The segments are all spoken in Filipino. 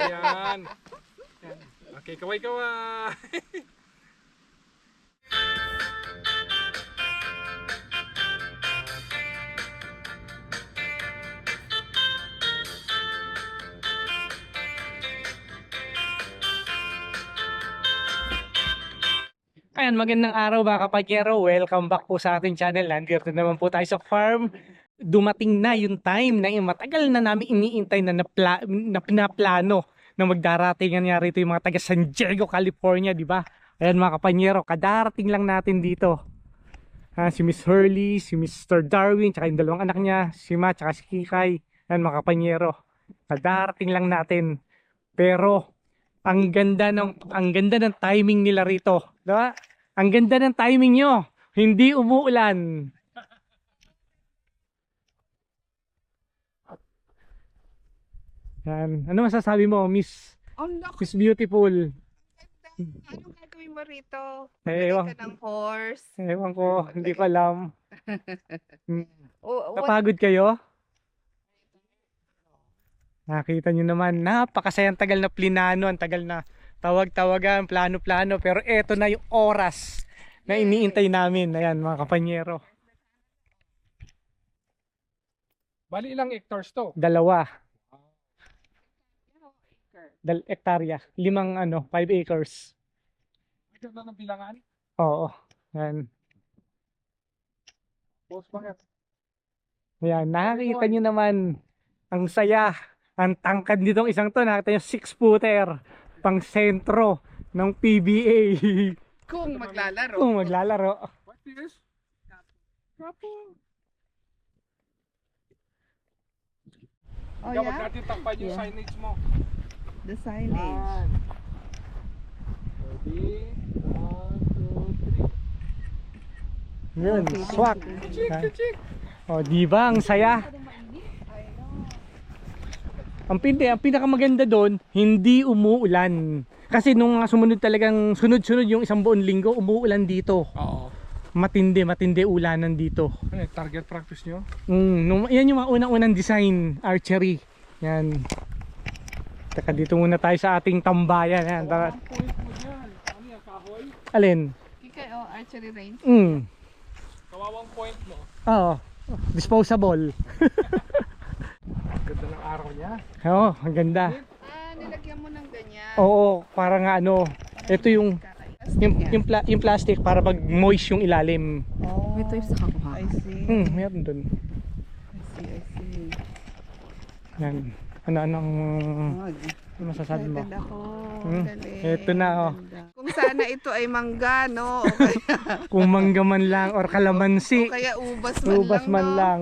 Ayan. Okay, kaway-kaway. Ayan, magandang araw mga kapanyero. Welcome back po sa ating channel. Nandito naman po tayo sa farm. Dumating na yung time na yung matagal na namin iniintay na pinaplano na magdaratingan nga rito yung mga taga San Diego, California, di ba? Ayan mga kapanyero, kadarating lang natin dito. Si Miss Hurley, si Mr. Darwin, tsaka yung dalawang anak niya, si Ma, tsaka si Kikay. Ayan mga kapanyero, kadarating lang natin. Pero ang ganda ng timing nila rito, 'di ba? Ang ganda ng timing nyo. Hindi umuulan. Yan. Ano masasabi mo, Miss Miss Beautiful? Anong gagawin mo rito? Ewan, Bili ka ng horse? ewan ko, hindi ko alam. What? Napagod kayo? Nakita nyo naman, napakasayang tagal na plinano, ang tagal na tawag-tawagan, plano-plano, pero eto na yung oras na iniintay namin. Ayan mga kapanyero. Bali ilang hectares to? Dalawa. Hektarya. 5 acres. Ganda ng bilangan. Oo. Ayan. Post pa. Ayan, nakakita nyo naman. Ang saya. Ang tangkad nitong isang to. Nakita nyo 6-footer. Pang sentro ng PBA. Kung maglalaro. Kung maglalaro. What is? Kapo. Oh, Ikaw, yeah? wag natin takpan yung Yeah. signage mo. The signage. Yan. Ready? 1, 2, 3. Yun, Okay, swak. Kuchik, kuchik. O, di ba ang saya? Ang pinakamaganda doon, hindi umuulan. Kasi nung mga sumunod talagang sunod-sunod yung isang buong linggo, umuulan dito. Oo. Matindi ulanan dito. Ano, target practice nyo? Yan yung mga unang-unang design, archery. Yan. Taka dito muna tayo sa ating tambayan. Yan. Ang point mo dyan. Ano yan, kahoy? Alin? Kikay, archery range. Kawawang point mo. Oo. Disposable. Ganda ng araw niya. Oo, ang ganda. Nilagyan mo ng ganyan. Oo, para nga ano, ito yung yung plastic para pag moist yung ilalim. Oh, ito yung sa kakuha. I see. Meron dun. I see. Yan. Ano masasabi mo? Ganda ko. Galing. Ito na, oh. Ganda. Kung sana ito ay mangga, no? O kaya, Kung manggaman lang or kalamansi, o kaya ubas ubas man no? lang.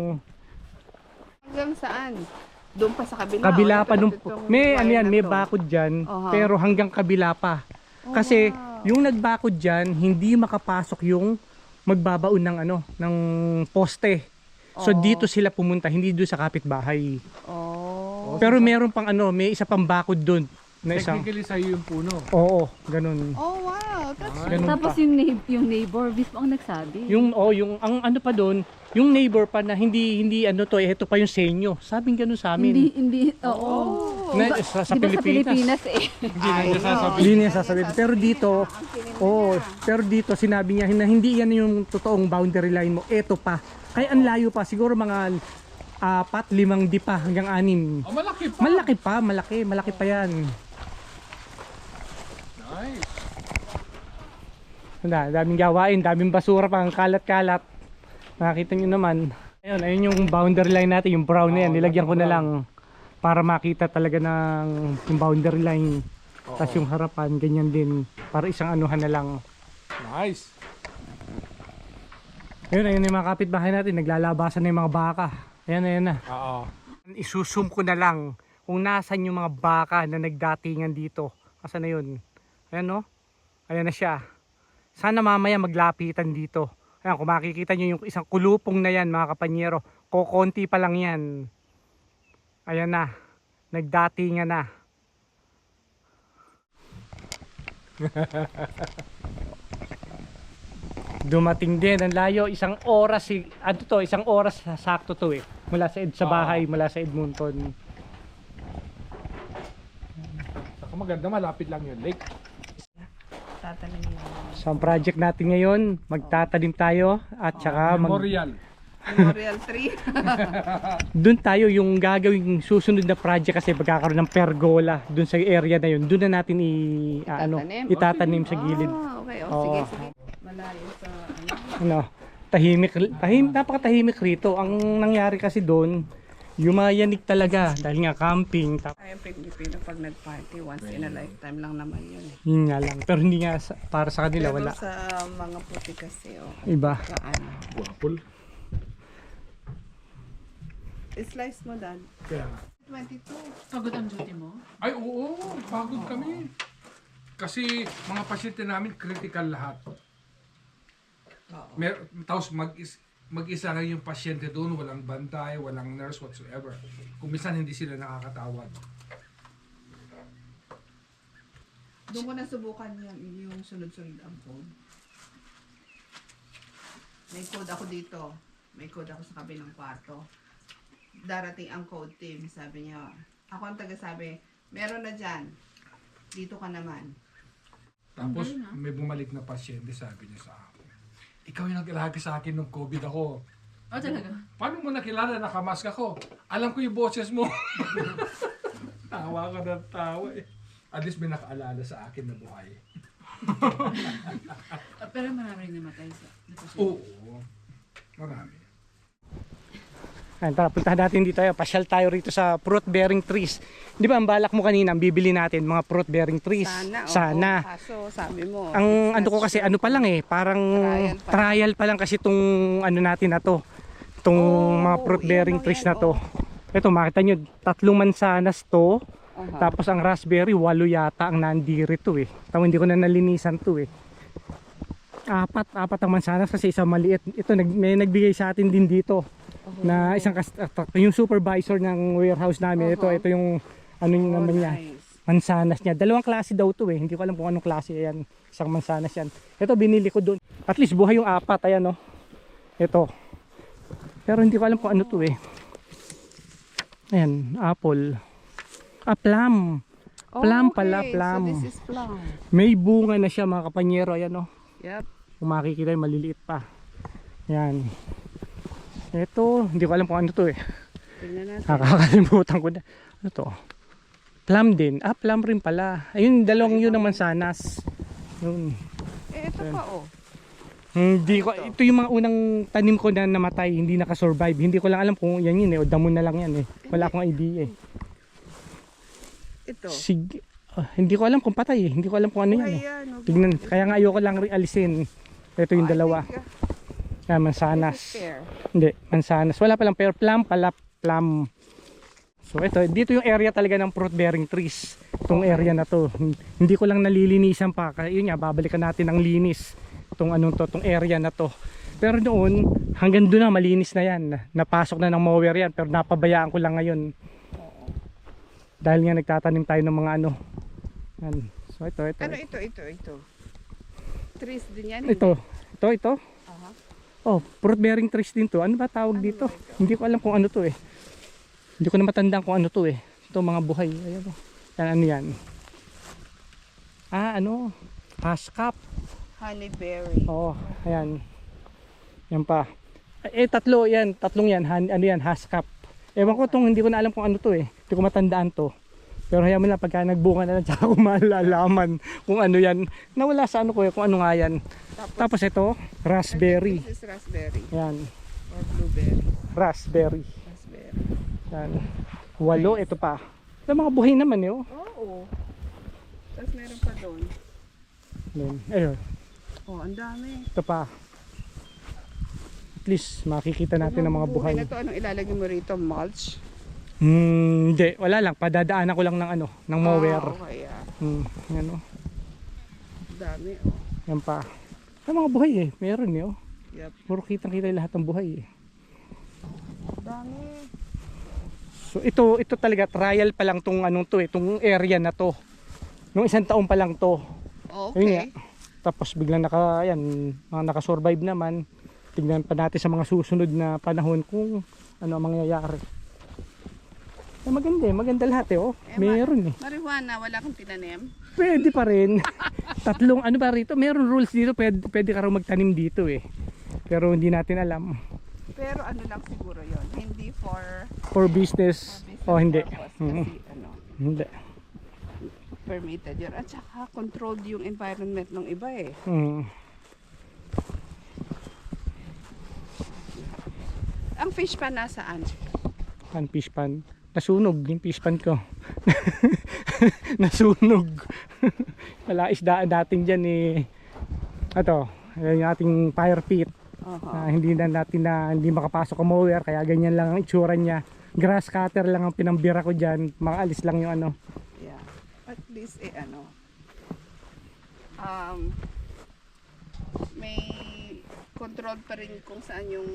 Hanggang saan? Doon pa sa kabila. Kabila o pa nung itong may ano wire yan, na may to? bakod diyan, Oha. pero hanggang kabila pa. Kasi wow. yung nagbakod diyan, hindi makapasok yung magbabaon ng ng poste. So Oh. dito sila pumunta, hindi doon sa kapitbahay. Oh. Pero meron pang may isa pang bakod doon na isang. Technically sa'yo yung puno. Oo, ganun. Oh, wow. That's Ganun Tapos pa. yung neighbor mismo ang nagsabi. Yung ang ano pa doon, yung neighbor pa na hindi ito pa yung senyo. Sabing ganun sa amin. Hindi, oo. Na, sa Di ba sa Pilipinas eh? Hindi na niya sasabihin. Hindi niya sasabihin. Pero dito, pero dito sinabi niya na hindi yan yung totoong boundary line mo. Ito pa. Kaya ang layo pa. Siguro mga 4, 5 di pa hanggang 6. Oh, malaki pa. Malaki pa, malaki pa yan. Nice. Daming gawain, daming basura pang kalat-kalat. Nakita niyo naman. Ayun yung boundary line natin, yung brown na yan. Nilagyan ko na lang para makita talaga ng yung boundary line. Tapos yung harapan, ganyan din. Para isang anuhan na lang. Nice. Ayun yung mga kapitbahay natin, naglalabasan na yung mga baka. Ayan na. Oo. Isusum ko na lang kung nasan yung mga baka na nagdatingan dito. Asan na yun? Ayan no? Ayan na siya. Sana mamaya maglapitan dito. Ayan, kung makikita nyo yung isang kulupong na yan mga kapanyero. Kokonti pa lang yan. Ayan na. Nagdatingan na. Dumating din ang layo, isang oras isang oras sakto to mula sa bahay, mula sa Edmonton. Ang maganda, malapit lang yung lake. Tatanim yun. So ang project natin ngayon, magtatanim tayo at saka Memorial. Memorial tree. doon tayo yung gagawing susunod na project kasi magkakaroon ng pergola doon sa area na yun. Doon na natin itatanim sa gilid. Okay. Oo. Sige, sige. Malayo sa Napakatahimik rito. Ang nangyari kasi doon, yung mga yanig talaga dahil nga camping. Ay, Pilipino pag nag-party, once in a lifetime lang naman yun. Yun nga lang. Pero hindi nga para sa kanila Pero wala. sa mga puti kasi, Iba. Kaano. Wapol. Slice mo, Dan. Kaya nga. 22. Pagod ang duty mo? Ay, oo. Pagod kami. Kasi mga pasyente namin critical lahat. Tapos mag-isa lang yung pasyente doon, walang bantay, walang nurse whatsoever. Kung minsan hindi sila nakakatawag. Doon ko nasubukan yung sunod-sunod ang code. May code ako dito. May code ako sa kabilang kwarto. Darating ang code team. Sabi niya, ako ang taga-sabi, meron na dyan. Dito ka naman. Tapos may bumalik na pasyente, sabi niya sa akin, ikaw yung nag-alaga sa akin nung COVID ako. Oh, talaga? Paano mo nakilala nakamask ako? Alam ko yung boses mo. Tawa ka ng tawa eh. At least may nakaalala sa akin na buhay. Pero marami rin namatay sa Oo. Marami. Ayan, tara, puntahan natin dito. Pasyal tayo rito sa fruit bearing trees. Di ba ang balak mo kanina, ang bibili natin mga fruit bearing trees. Sana. Kaso sabi mo. Ang ano ko kasi ano pa lang parang trial pa lang kasi itong ano natin na to. Itong mga fruit bearing trees na to. Ito makita nyo, 3 mansanas to. Tapos ang raspberry, 8 yata ang nandiri to Tapos hindi ko na nalinisan to Apat ang mansanas kasi isang maliit. Ito may nagbigay sa atin din dito. Na isang yung supervisor ng warehouse namin. Ito yung ano yung naman niya. Mansanas niya. 2 klase daw to Hindi ko alam kung anong klase yan. Isang mansanas yan. Ito binili ko doon. At least buhay yung 4. Ayan Ito. Pero hindi ko alam kung ano to Ayan, apple. Plum. Plum pala, plum. So this is plum. May bunga na siya mga kapanyero. Ayan Yep. Kung makikita maliliit pa. Ayan. Ito, hindi ko alam kung ano to Tingnan natin. Nakakalimutan ko na. Ano to? Plum din. Plum rin pala. Ayun, 2 yun naman sanas. Yun. Ito pa Hindi ko, ito yung mga unang tanim ko na namatay, hindi nakasurvive. Hindi ko lang alam kung yan yun o damo na lang yan Wala akong idea Ito. Sige. Hindi ko alam kung patay Hindi ko alam kung ano yan Tignan, kaya nga ayoko lang alisin. Ito yung 2. Yan, mansanas. Hindi, mansanas. Wala palang pear. Plum pala, plum. So ito, dito yung area talaga ng fruit bearing trees. Itong area na to. Hindi ko lang nalilinisan pa. Kaya yun nga, babalikan natin ng linis. Itong area na to. Pero noon, hanggang doon na malinis na yan. Napasok na ng mower yan. Pero napabayaan ko lang ngayon. Dahil nga nagtatanim tayo ng mga Yan. So ito. Ano ito? Trees din yan. Ito. Oh, fruit bearing trees din to. Ano ba tawag dito? Hindi ko alam kung ano to Hindi ko na matandaan kung ano to Ito mga buhay. Ayan Yan, ano yan? Haskap. Honeyberry. Ayan. Yan pa. Tatlong yan. Ano yan? Haskap. Ewan ko hindi ko na alam kung ano to Hindi ko matandaan to. Pero hayaan mo na pagka nagbunga na lang tsaka ko malalaman kung ano yan. Nawala sa kung ano nga yan. Tapos ito, raspberry. This is raspberry. Yan. Or blueberry. Raspberry. Raspberry. Yan. 8, ito pa. Ito mga buhay naman Oo. Tapos meron pa doon. Ayun. Ang dami. Ito pa. At least makikita natin ang mga buhay. Na to, anong ilalagay mo rito? Mulch? Hindi, wala lang. Padadaanan ko lang ng ng mower. Okay, Yan dami, Yan pa. Ang mga buhay meron Yep. Puro kitang-kita lahat ng buhay Dami. So ito talaga trial pa lang tong tong area na to. Nung 1 taon pa lang to. Ayun nga. Okay. Tapos biglang naka-survive naman. Tignan pa natin sa mga susunod na panahon kung ano ang mangyayari. Maganda lahat eh. Oh. Eh, Meron eh. Marijuana, wala kang tinanim? Pwede pa rin. Tatlong ano ba rito? Meron rules dito. Pwede ka raw magtanim dito eh. Pero hindi natin alam. Pero ano lang siguro yon, hindi for For business. business O hindi. purpose. Mm. Kasi ano, Hindi. permitted yun. At saka controlled yung environment ng iba eh. Mm. Ang fish pan nasaan? Pan fish pan. Nasunog yung fish pan ko. Nasunog. Wala isdaan dating dyan eh. Ito, yung ating fire pit. Hindi hindi makapasok ang mower, kaya ganyan lang ang itsura niya. Grass cutter lang ang pinambira ko dyan. Makaalis lang yung ano. Yeah. At least ano. May controlled pa rin kung saan yung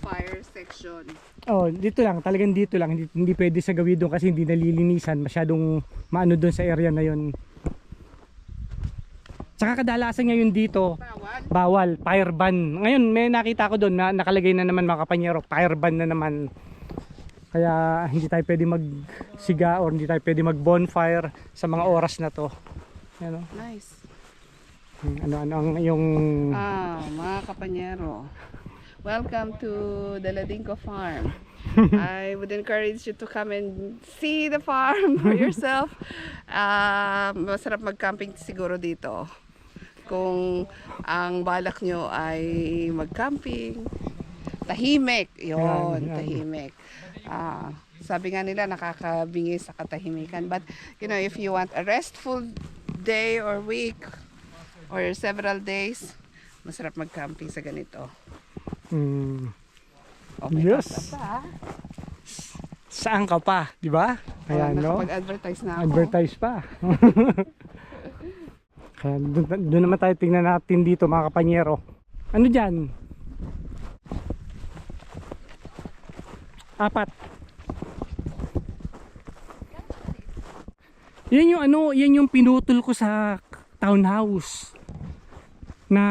fire section. Oh, dito lang, talagang dito lang. Hindi pwede sa gawin doon kasi hindi nalilinisan. Masyadong maano doon sa area na yon. Tsaka kadalasan ngayon dito, bawal, fire ban. Ngayon may nakita ko doon na nakalagay na naman mga kapanyero, fire ban na naman. Kaya hindi tayo pwede magsiga or hindi tayo pwede mag bonfire sa mga oras na to. Ano? Nice. Ano ang yung Mga kapanyero, welcome to the Ladinco Farm. I would encourage you to come and see the farm for yourself. Masarap mag-camping siguro dito. Kung ang balak nyo ay mag-camping, tahimik. Yun, Yan. tahimik. Sabi nga nila nakakabingi sa katahimikan. But, you know, if you want a restful day or week or several days, masarap mag-camping sa ganito. Okay, Yes. pa. Saan ka pa, di ba? Ayan, no? Nakapag-advertise na ako. Advertise pa. Kaya doon naman tayo tingnan natin dito mga kapanyero. Ano dyan? 4. Yan yung ano, yan yung pinutol ko sa townhouse. Na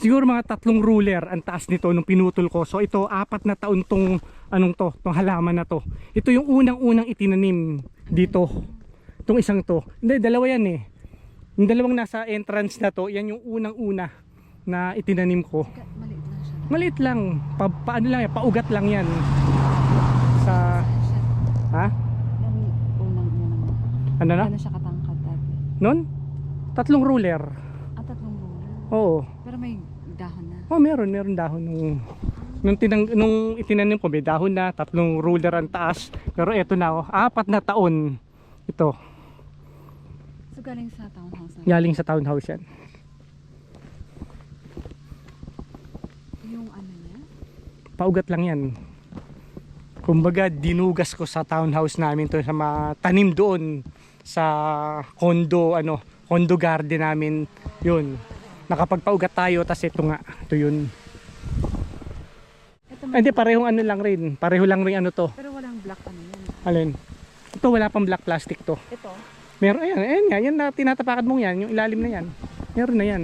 siguro mga 3 ruler ang taas nito nung pinutol ko. So ito 4 na taon tong tong halaman na to. Ito yung unang-unang itinanim dito. Itong isang to. Hindi, dalawa yan eh. Yung dalawang nasa entrance na to, yan yung unang-una na itinanim ko. Maliit lang siya. Maliit lang. Paano lang yan, paugat lang yan. Sa ha? Yung unang-unang. Ano na? Gano'n siya katangkad dati. Nun? 3 ruler. 3 ruler. Oo. Pero may dahon na. Oh, meron dahon nung itinanim ko, may dahon na, 3 ruler ang taas. Pero eto na, 4 na taon ito. So galing sa townhouse na. Galing sa townhouse yan. Yung ano niya? Paugat lang yan. Kumbaga, dinugas ko sa townhouse namin to sa tanim doon sa condo, condo garden namin. Yun. Nakapagpaugat tayo, tas ito nga. Ito yun. Ito Hindi, parehong ano lang rin. Pareho lang rin to. Pero walang black ano yan. Alin? Ito, wala pang black plastic to. Ito. Meron, ayan nga. Yan na tinatapakan mong yan. Yung ilalim na yan. Meron na yan.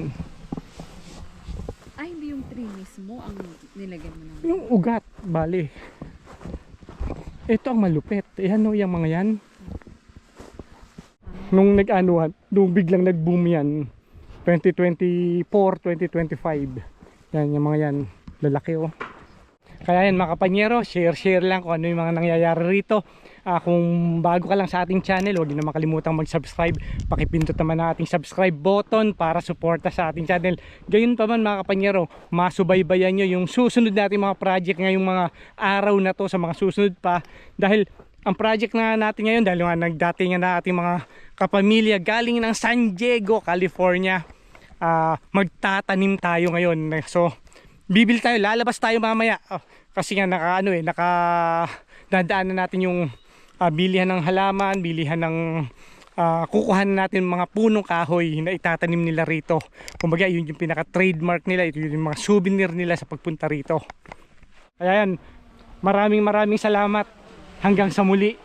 Ay, hindi yung tree mismo ang nilagyan mo ng... Yung ugat, bali. Ito ang malupit. Ayan o, yung mga yan. Nung nung biglang nag-boom yan. 2024, 2025. Yan, yung mga yan. Lalaki oh. Kaya yan mga kapanyero, share lang kung ano yung mga nangyayari rito. Kung bago ka lang sa ating channel, huwag niyo na makalimutang mag-subscribe. Pakipindot naman ang ating subscribe button para suporta sa ating channel. Gayun pa man mga kapanyero, masubaybayan nyo yung susunod natin mga project ngayong mga araw na to sa mga susunod pa. Dahil ang project na natin ngayon, dahil nga nagdatingan na ating mga kapamilya galing ng San Diego, California, magtatanim tayo ngayon. So bibil tayo, lalabas tayo mamaya kasi nga dadaan na natin yung bilihan ng halaman, bilihan ng kukuhan natin mga punong kahoy na itatanim nila rito. Kumbaga yun yung pinaka trademark nila, ito yung mga souvenir nila sa pagpunta rito. Kaya yan, maraming salamat, hanggang sa muli.